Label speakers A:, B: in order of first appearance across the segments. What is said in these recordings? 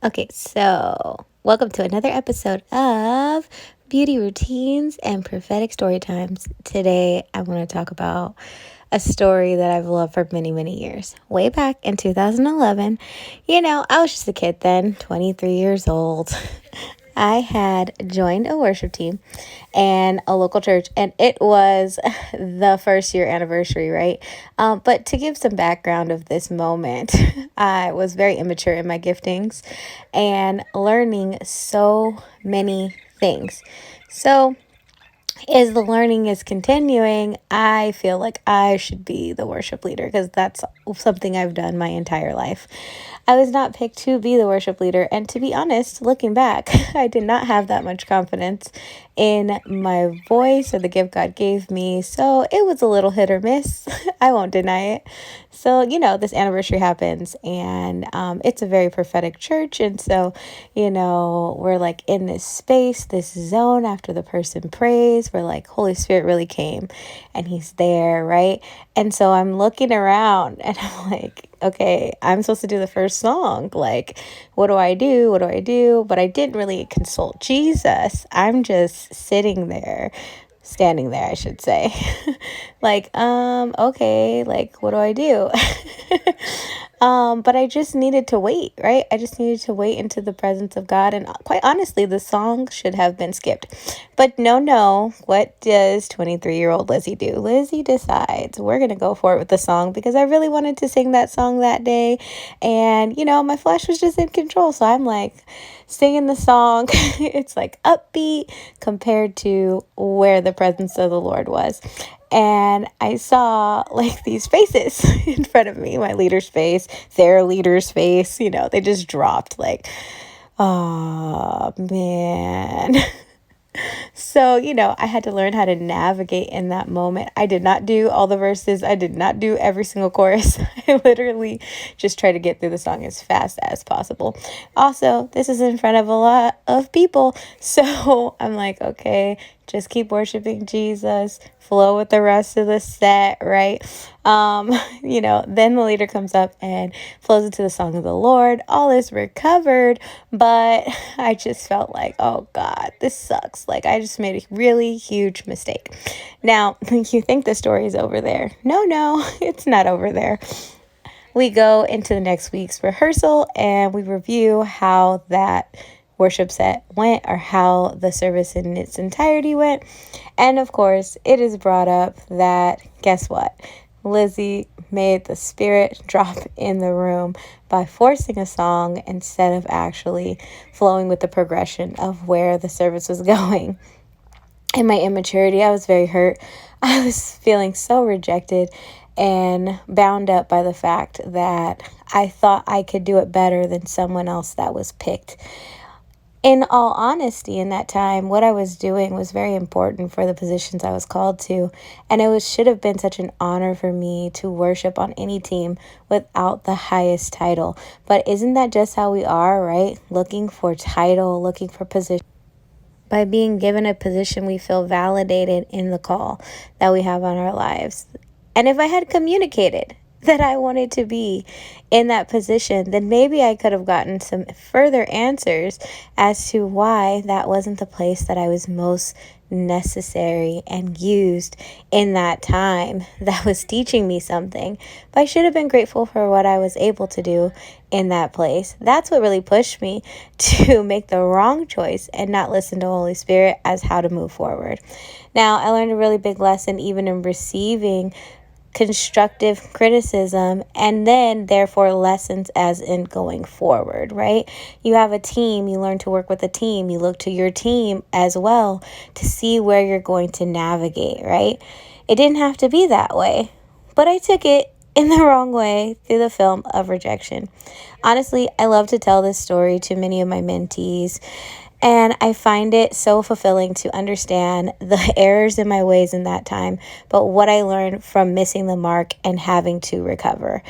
A: Okay, so welcome to another episode of Beauty Routines and Prophetic Story Times. Today, I want to talk about a story that I've loved for many, many years. Way back in 2011, I was just a kid then, 23 years old. I had joined a worship team and a local church, and it was the first year anniversary, right? But to give some background of this moment, I was very immature in my giftings and learning so many things. So, as the learning is continuing, I feel like I should be the worship leader because that's something I've done my entire life. I was not picked to be the worship leader, and to be honest, looking back, I did not have that much confidence in my voice or the gift God gave me, so it was a little hit or miss. I won't deny it. So, this anniversary happens, and it's a very prophetic church, and so, we're like in this space, this zone after the person prays, where like Holy Spirit really came, and He's there, right? And so I'm looking around, and I'm like, okay, I'm supposed to do the first song. Like, what do I do? What do I do? But I didn't really consult Jesus. I'm just sitting there, standing there, I should say. Like, okay, like, what do I do? But I just needed to wait, right? I just needed to wait into the presence of God. And quite honestly, the song should have been skipped. But no, what does 23-year-old Lizzie do? Lizzie decides we're going to go for it with the song because I really wanted to sing that song that day. And, my flesh was just in control. So I'm like singing the song. It's like upbeat compared to where the presence of the Lord was. And I saw like these faces in front of me, my leader's face, their leader's face, they just dropped like, oh man. So, I had to learn how to navigate in that moment. I did not do all the verses. I did not do every single chorus. I literally just tried to get through the song as fast as possible. Also, this is in front of a lot of people. So I'm like, okay, just keep worshiping Jesus, flow with the rest of the set, right? Then the leader comes up and flows into the song of the Lord. All is recovered, but I just felt like, oh God, this sucks. Like I just made a really huge mistake. Now, you think the story is over there. No, it's not over there. We go into the next week's rehearsal and we review how that worship set went or how the service in its entirety went. And of course, it is brought up that, guess what? Lizzie made the spirit drop in the room by forcing a song instead of actually flowing with the progression of where the service was going. In my immaturity, I was very hurt. I was feeling so rejected and bound up by the fact that I thought I could do it better than someone else that was picked. In all honesty, in that time, what I was doing was very important for the positions I was called to, and should have been such an honor for me to worship on any team without the highest title. But isn't that just how we are, right? Looking for title, looking for position. By being given a position, we feel validated in the call that we have on our lives. And if I had communicated that I wanted to be in that position, then maybe I could have gotten some further answers as to why that wasn't the place that I was most necessary and used in that time that was teaching me something. But I should have been grateful for what I was able to do in that place. That's what really pushed me to make the wrong choice and not listen to Holy Spirit as how to move forward. Now, I learned a really big lesson even in receiving constructive criticism and then therefore lessons as in going forward, right? You have a team, you learn to work with a team, you look to your team as well to see where you're going to navigate, right? It didn't have to be that way, but I took it in the wrong way through the film of rejection. Honestly, I love to tell this story to many of my mentees. And I find it so fulfilling to understand the errors in my ways in that time, but what I learned from missing the mark and having to recover.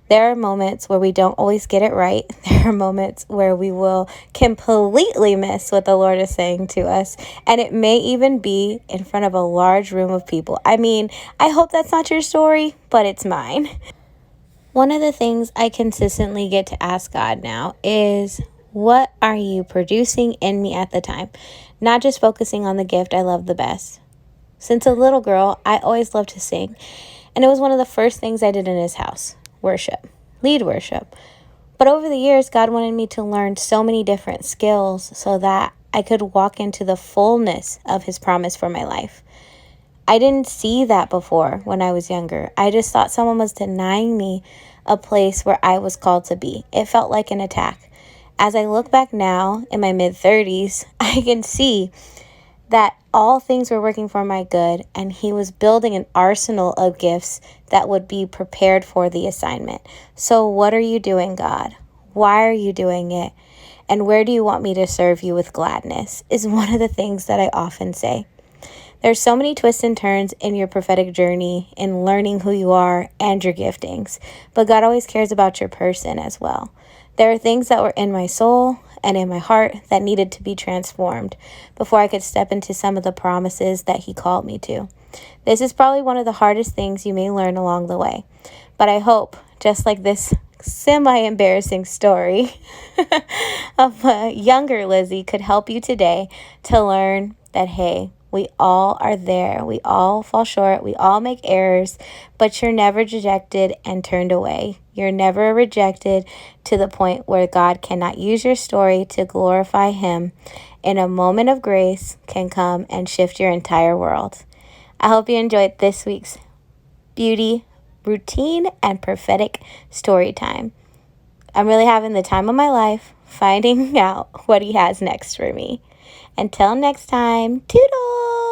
A: There are moments where we don't always get it right. There are moments where we will completely miss what the Lord is saying to us. And it may even be in front of a large room of people. I mean, I hope that's not your story, but it's mine. One of the things I consistently get to ask God now is, What are you producing in me at the time? Not just focusing on the gift I love the best. Since a little girl, I always loved to sing, and it was one of the first things I did in his house, worship, lead worship. But over the years, God wanted me to learn so many different skills so that I could walk into the fullness of his promise for my life. I didn't see that before when I was younger. I just thought someone was denying me a place where I was called to be. It felt like an attack. As I look back now in my mid-30s, I can see that all things were working for my good, and he was building an arsenal of gifts that would be prepared for the assignment. So what are you doing, God? Why are you doing it? And where do you want me to serve you with gladness? Is one of the things that I often say. There's so many twists and turns in your prophetic journey in learning who you are and your giftings, but God always cares about your person as well. There are things that were in my soul and in my heart that needed to be transformed before I could step into some of the promises that he called me to. This is probably one of the hardest things you may learn along the way, but I hope, just like this semi-embarrassing story of a younger Lizzie could help you today to learn that, hey, we all are there. We all fall short. We all make errors, but you're never rejected and turned away. You're never rejected to the point where God cannot use your story to glorify him. In a moment of grace can come and shift your entire world. I hope you enjoyed this week's beauty routine and prophetic story time. I'm really having the time of my life finding out what he has next for me. Until next time, toodles!